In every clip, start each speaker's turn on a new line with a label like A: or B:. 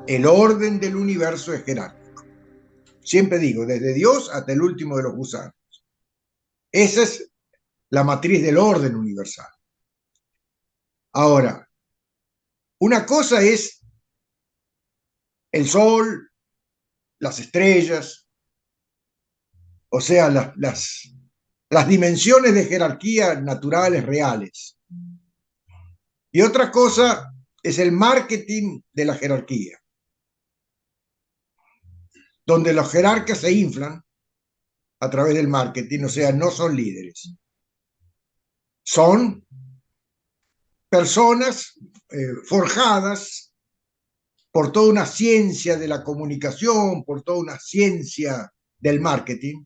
A: El orden del universo es jerárquico. Siempre digo, desde Dios hasta el último de los gusanos. Esa es la matriz del orden universal. Ahora, una cosa es el sol, las estrellas, o sea, las dimensiones de jerarquía naturales reales. Y otra cosa es el marketing de la jerarquía, donde los jerarcas se inflan a través del marketing, o sea, no son líderes. Son personas forjadas por toda una ciencia de la comunicación, por toda una ciencia del marketing,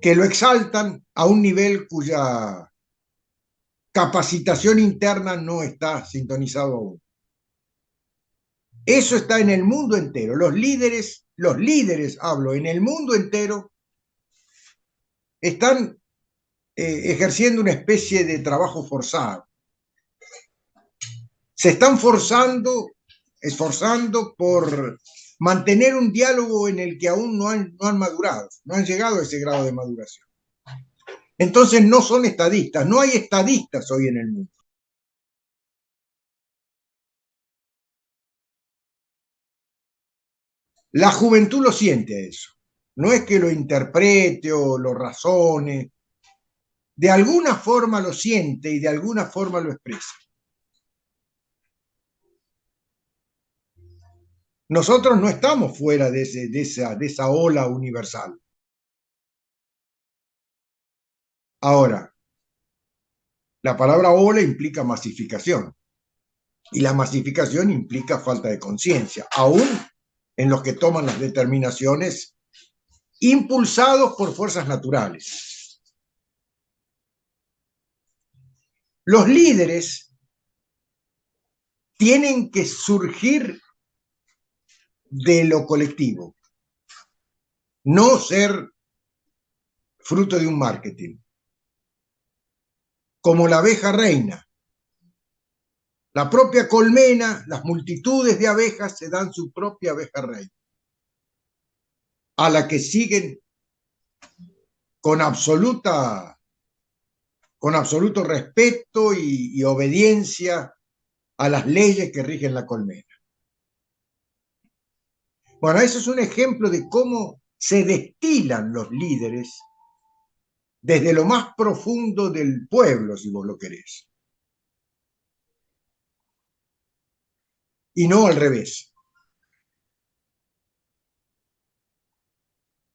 A: que lo exaltan a un nivel cuya capacitación interna no está sintonizado aún. Eso está en el mundo entero. Los líderes, hablo, en el mundo entero, están ejerciendo una especie de trabajo forzado. Se están esforzando por mantener un diálogo en el que aún no han madurado, no han llegado a ese grado de maduración. Entonces no son estadistas, no hay estadistas hoy en el mundo. La juventud lo siente eso. No es que lo interprete o lo razone. De alguna forma lo siente y de alguna forma lo expresa. Nosotros no estamos fuera de esa ola universal. Ahora, la palabra ola implica masificación y la masificación implica falta de conciencia, aún en los que toman las determinaciones impulsados por fuerzas naturales. Los líderes tienen que surgir de lo colectivo, no ser fruto de un marketing. Como la abeja reina. La propia colmena, las multitudes de abejas se dan su propia abeja reina, a la que siguen con absoluto respeto y obediencia a las leyes que rigen la colmena. Bueno, eso es un ejemplo de cómo se destilan los líderes desde lo más profundo del pueblo, si vos lo querés. Y no al revés.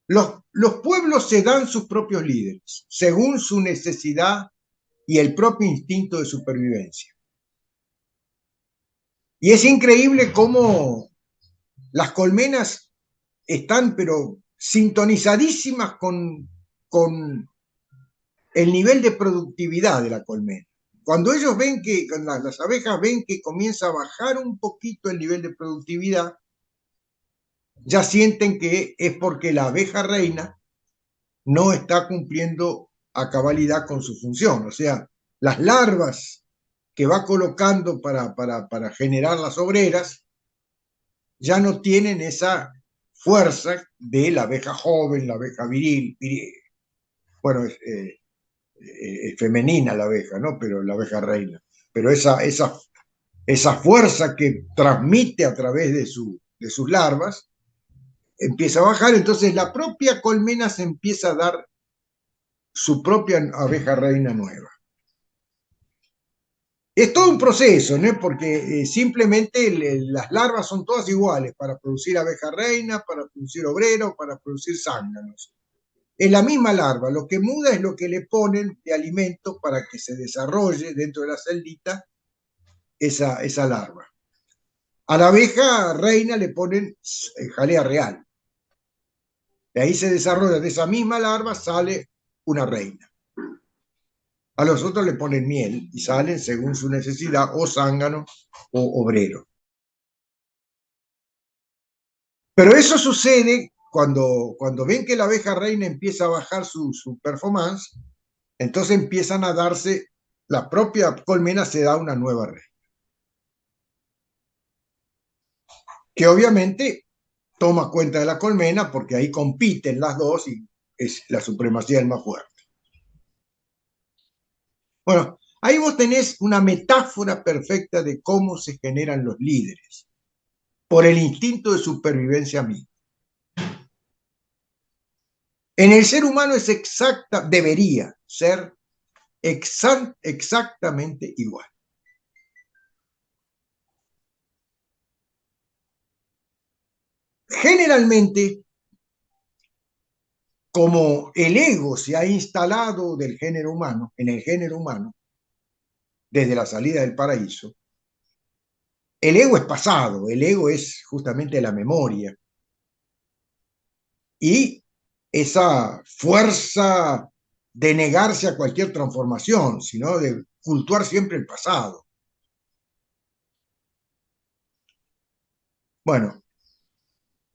A: Los pueblos se dan sus propios líderes, según su necesidad y el propio instinto de supervivencia. Y es increíble cómo las colmenas están, pero sintonizadísimas con el nivel de productividad de la colmena. Cuando ellos ven que, cuando las abejas ven que comienza a bajar un poquito el nivel de productividad, ya sienten que es porque la abeja reina no está cumpliendo a cabalidad con su función. O sea, las larvas que va colocando para generar las obreras ya no tienen esa fuerza de la abeja joven, la abeja viril. Bueno, es femenina la abeja, ¿no? Pero la abeja reina. Pero esa fuerza que transmite a través de sus larvas empieza a bajar, entonces la propia colmena se empieza a dar su propia abeja reina nueva. Es todo un proceso, ¿no? Porque simplemente las larvas son todas iguales para producir abeja reina, para producir obrero, para producir zánganos. Es la misma larva, lo que muda es lo que le ponen de alimento para que se desarrolle dentro de la celdita esa larva. A la abeja reina le ponen jalea real. De ahí se desarrolla, de esa misma larva sale una reina. A los otros le ponen miel y salen según su necesidad o zángano o obrero. Pero eso sucede cuando ven que la abeja reina empieza a bajar su performance, entonces empiezan a darse, la propia colmena se da una nueva reina, que obviamente toma cuenta de la colmena porque ahí compiten las dos y es la supremacía del más fuerte. Bueno, ahí vos tenés una metáfora perfecta de cómo se generan los líderes, por el instinto de supervivencia mismo. En el ser humano es debería ser exactamente igual. Generalmente, como el ego se ha instalado del género humano, en el género humano, desde la salida del paraíso, el ego es pasado, el ego es justamente la memoria. Y esa fuerza de negarse a cualquier transformación, sino de cultuar siempre el pasado. Bueno,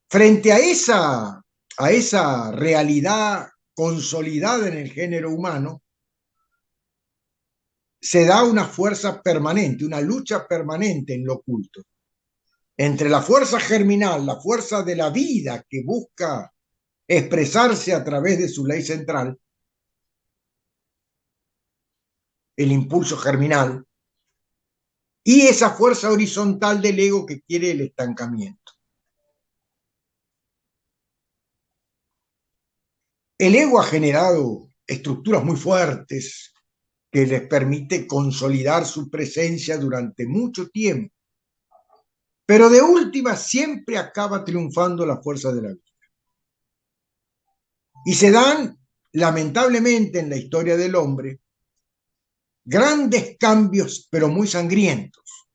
A: frente a esa realidad consolidada en el género humano, se da una fuerza permanente, una lucha permanente en lo oculto, entre la fuerza germinal, la fuerza de la vida que busca expresarse a través de su ley central, el impulso germinal, y esa fuerza horizontal del ego que quiere el estancamiento. El ego ha generado estructuras muy fuertes que les permite consolidar su presencia durante mucho tiempo, pero de última siempre acaba triunfando la fuerza de la vida. Y se dan, lamentablemente, en la historia del hombre, grandes cambios, pero muy sangrientos.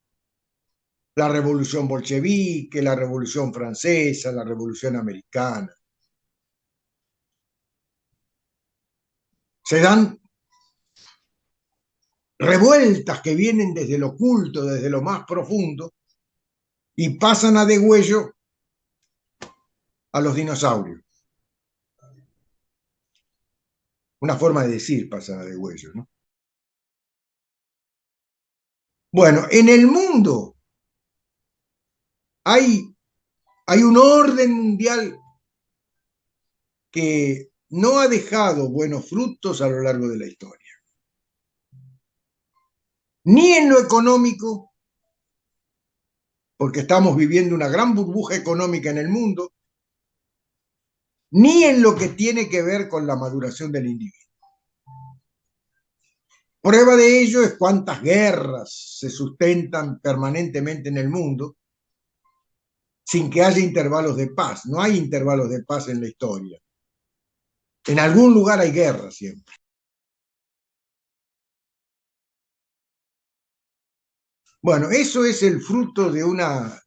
A: La revolución bolchevique, la revolución francesa, la revolución americana. Se dan revueltas que vienen desde lo oculto, desde lo más profundo, y pasan a degüello a los dinosaurios. Una forma de decir pasan a degüello, ¿no? Bueno, en el mundo hay, hay un orden mundial que no ha dejado buenos frutos a lo largo de la historia. Ni en lo económico, porque estamos viviendo una gran burbuja económica en el mundo, ni en lo que tiene que ver con la maduración del individuo. Prueba de ello es cuántas guerras se sustentan permanentemente en el mundo sin que haya intervalos de paz. No hay intervalos de paz en la historia. En algún lugar hay guerra siempre. Bueno, eso es el fruto de una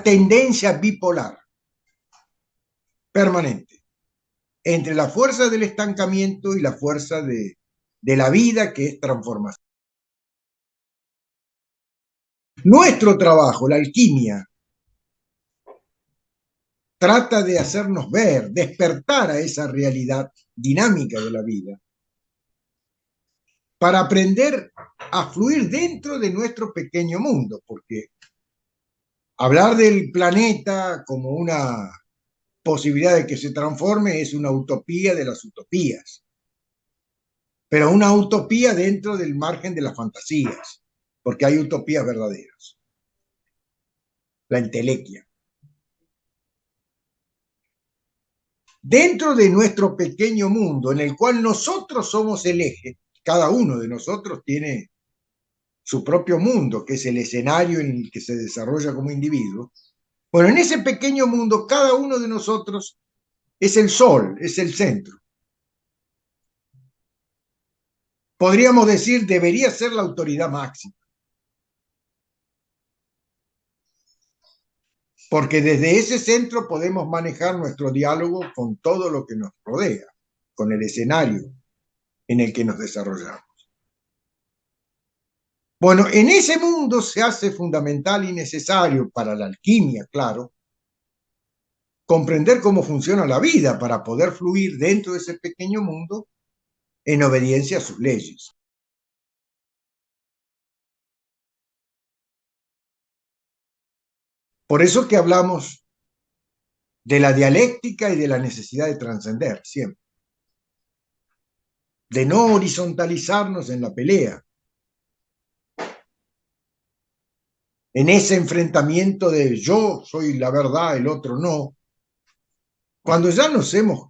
A: tendencia bipolar permanente entre la fuerza del estancamiento y la fuerza de la vida, que es transformación. Nuestro trabajo, la alquimia, trata de hacernos ver, despertar a esa realidad dinámica de la vida, para aprender a fluir dentro de nuestro pequeño mundo, porque hablar del planeta como una posibilidad de que se transforme es una utopía de las utopías, pero una utopía dentro del margen de las fantasías, porque hay utopías verdaderas. La entelequia. Dentro de nuestro pequeño mundo, en el cual nosotros somos el eje, cada uno de nosotros tiene su propio mundo, que es el escenario en el que se desarrolla como individuo. Bueno, en ese pequeño mundo, cada uno de nosotros es el sol, es el centro. Podríamos decir, debería ser la autoridad máxima. Porque desde ese centro podemos manejar nuestro diálogo con todo lo que nos rodea, con el escenario en el que nos desarrollamos. Bueno, en ese mundo se hace fundamental y necesario para la alquimia, claro, comprender cómo funciona la vida para poder fluir dentro de ese pequeño mundo en obediencia a sus leyes. Por eso que hablamos de la dialéctica y de la necesidad de trascender siempre, de no horizontalizarnos en la pelea, en ese enfrentamiento de yo soy la verdad, el otro no. Cuando ya nos hemos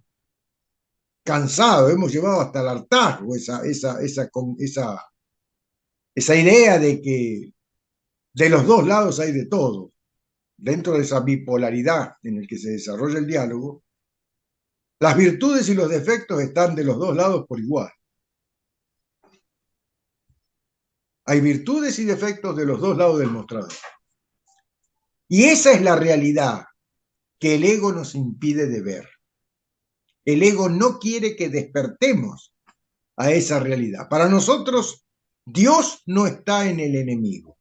A: cansado, hemos llevado hasta el hartazgo esa idea de que de los dos lados hay de todo, dentro de esa bipolaridad en el que se desarrolla el diálogo, las virtudes y los defectos están de los dos lados por igual. Hay virtudes y defectos de los dos lados del mostrador. Y esa es la realidad que el ego nos impide de ver. El ego no quiere que despertemos a esa realidad. Para nosotros, Dios no está en el enemigo.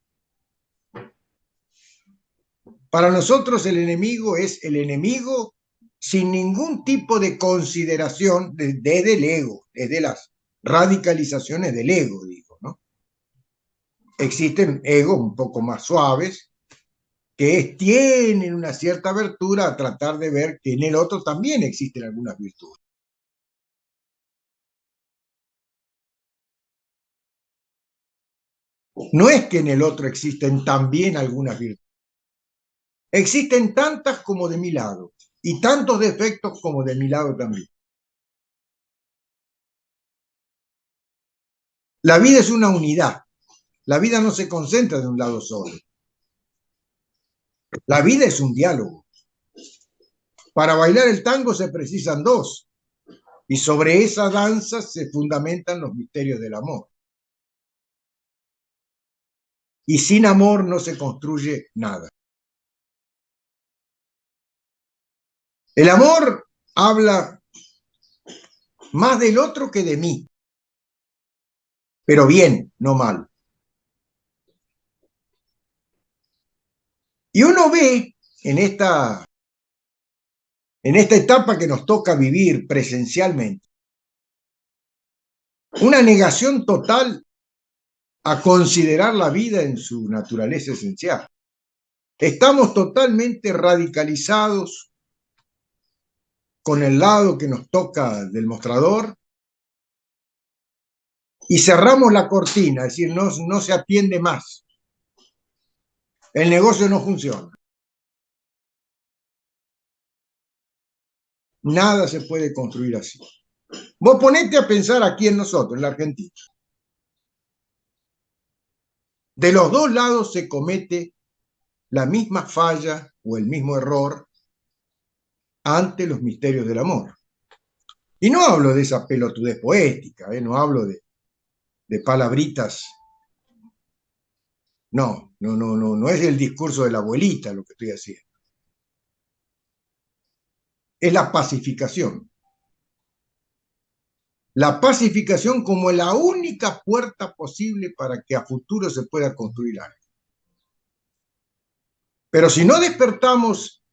A: Para nosotros el enemigo es el enemigo sin ningún tipo de consideración desde el ego, desde las radicalizaciones del ego, digo, ¿no? Existen egos un poco más suaves que tienen una cierta abertura a tratar de ver que en el otro también existen algunas virtudes. No es que en el otro existen también algunas virtudes. Existen tantas como de mi lado y tantos defectos como de mi lado también. La vida es una unidad. La vida no se concentra de un lado solo. La vida es un diálogo. Para bailar el tango se precisan dos. Y sobre esa danza se fundamentan los misterios del amor. Y sin amor no se construye nada. El amor habla más del otro que de mí, pero bien, no mal. Y uno ve en esta etapa que nos toca vivir presencialmente, una negación total a considerar la vida en su naturaleza esencial. Estamos totalmente radicalizados con el lado que nos toca del mostrador y cerramos la cortina, es decir, no se atiende más. El negocio no funciona. Nada se puede construir así. Vos ponete a pensar aquí en nosotros, en la Argentina. De los dos lados se comete la misma falla o el mismo error ante los misterios del amor. Y no hablo de esa pelotudez poética, no hablo de palabritas. No es el discurso de la abuelita lo que estoy haciendo. Es la pacificación. La pacificación como la única puerta posible para que a futuro se pueda construir algo. Pero si no despertamos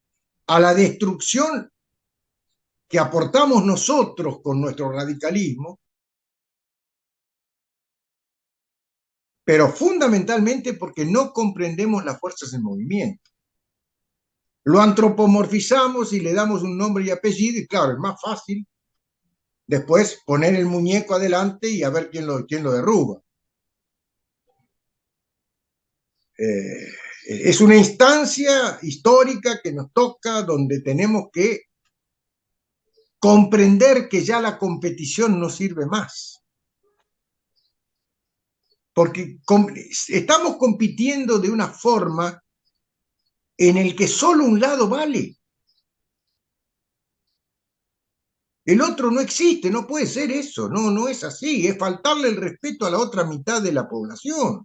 A: a la destrucción que aportamos nosotros con nuestro radicalismo, pero fundamentalmente porque no comprendemos las fuerzas en movimiento. Lo antropomorfizamos y le damos un nombre y apellido y claro, es más fácil después poner el muñeco adelante y a ver quién lo derruba. Es una instancia histórica que nos toca donde tenemos que comprender que ya la competición no sirve más. Porque estamos compitiendo de una forma en el que solo un lado vale. El otro no existe, no puede ser eso, no es así, es faltarle el respeto a la otra mitad de la población.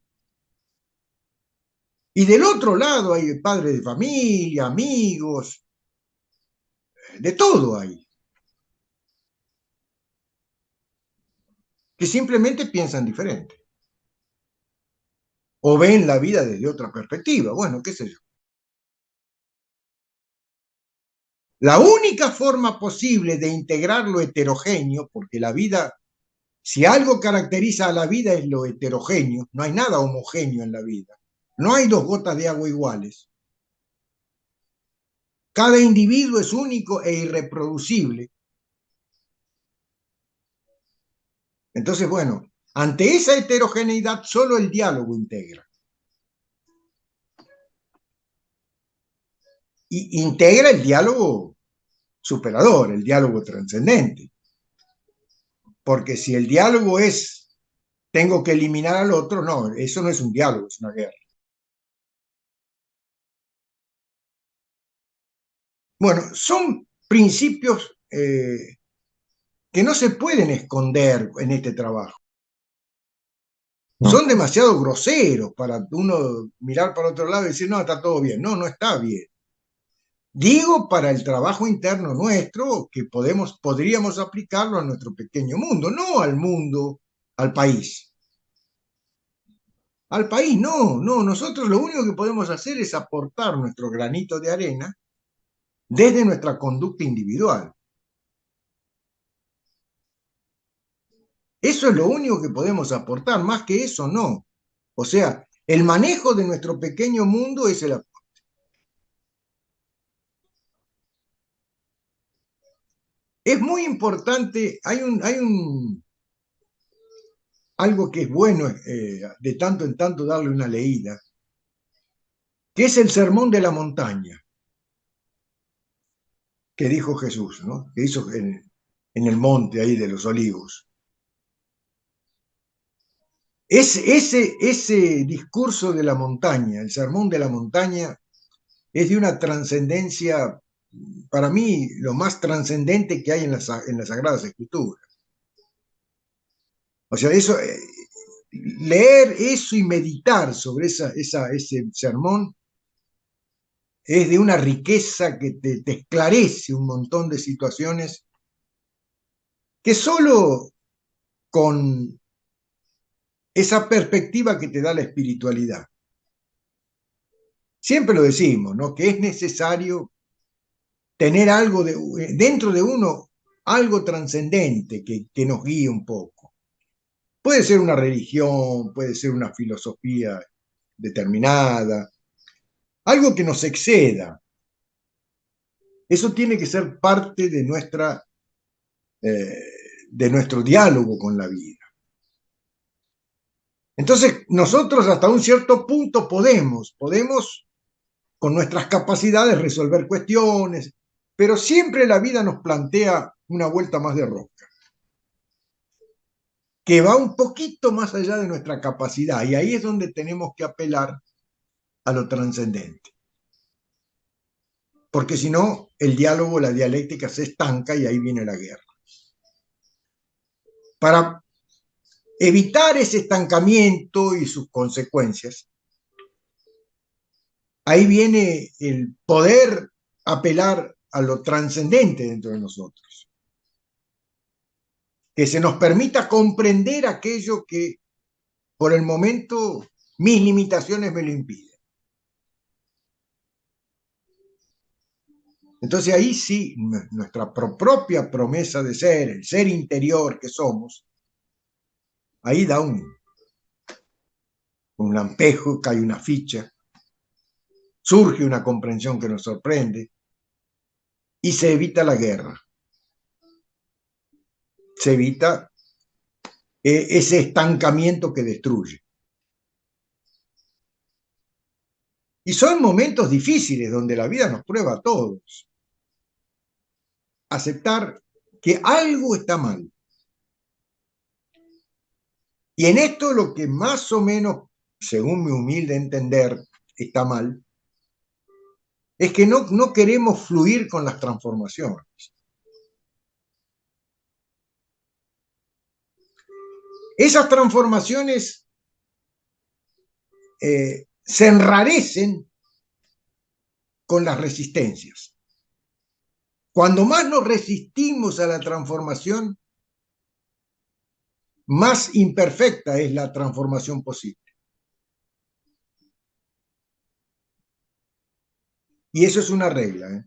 A: Y del otro lado hay padres de familia, amigos, de todo hay, que simplemente piensan diferente. o ven la vida desde otra perspectiva. Bueno, qué sé yo. La única forma posible de integrar lo heterogéneo, porque la vida, si algo caracteriza a la vida es lo heterogéneo, no hay nada homogéneo en la vida, no hay dos gotas de agua iguales. Cada individuo es único e irreproducible. Entonces, bueno, ante esa heterogeneidad solo el diálogo integra. Y integra el diálogo superador, el diálogo trascendente. Porque si el diálogo es tengo que eliminar al otro, no, eso no es un diálogo, es una guerra. Bueno, son principios que no se pueden esconder en este trabajo. Son demasiado groseros para uno mirar para otro lado y decir, no, está todo bien. No, no está bien. Digo para el trabajo interno nuestro que podríamos aplicarlo a nuestro pequeño mundo, no al mundo, al país. Al país no, no, nosotros lo único que podemos hacer es aportar nuestro granito de arena desde nuestra conducta individual. Eso es lo único que podemos aportar, más que eso no. O sea, el manejo de nuestro pequeño mundo es el... Es muy importante, algo que es bueno de tanto en tanto darle una leída, que es el sermón de la montaña que dijo Jesús, ¿no? Que hizo en el monte ahí de los olivos. Ese discurso de la montaña, el sermón de la montaña, es de una trascendencia, para mí, lo más trascendente que hay en las Sagradas Escrituras. O sea, eso, leer eso y meditar sobre ese sermón es de una riqueza que te esclarece un montón de situaciones que solo con esa perspectiva que te da la espiritualidad. Siempre lo decimos, ¿no? Que es necesario tener algo dentro de uno, algo trascendente que nos guíe un poco. Puede ser una religión, puede ser una filosofía determinada, algo que nos exceda. Eso tiene que ser parte eh, de nuestro diálogo con la vida. Entonces, nosotros hasta un cierto punto podemos con nuestras capacidades resolver cuestiones, pero siempre la vida nos plantea una vuelta más de rosca, que va un poquito más allá de nuestra capacidad, y ahí es donde tenemos que apelar a lo trascendente. Porque si no, el diálogo, la dialéctica se estanca y ahí viene la guerra. Para evitar ese estancamiento y sus consecuencias, ahí viene el poder apelar a lo trascendente dentro de nosotros. Que se nos permita comprender aquello que por el momento mis limitaciones me lo impiden. Entonces ahí sí, nuestra propia promesa de ser, el ser interior que somos, ahí da un lampejo, cae una ficha, surge una comprensión que nos sorprende y se evita la guerra. Se evita ese estancamiento que destruye. Y son momentos difíciles donde la vida nos prueba a todos. Aceptar que algo está mal. Y en esto lo que más o menos, según mi humilde entender, está mal, es que no queremos fluir con las transformaciones. Esas transformaciones se enrarecen con las resistencias. Cuando más nos resistimos a la transformación, más imperfecta es la transformación posible. Y eso es una regla, ¿eh?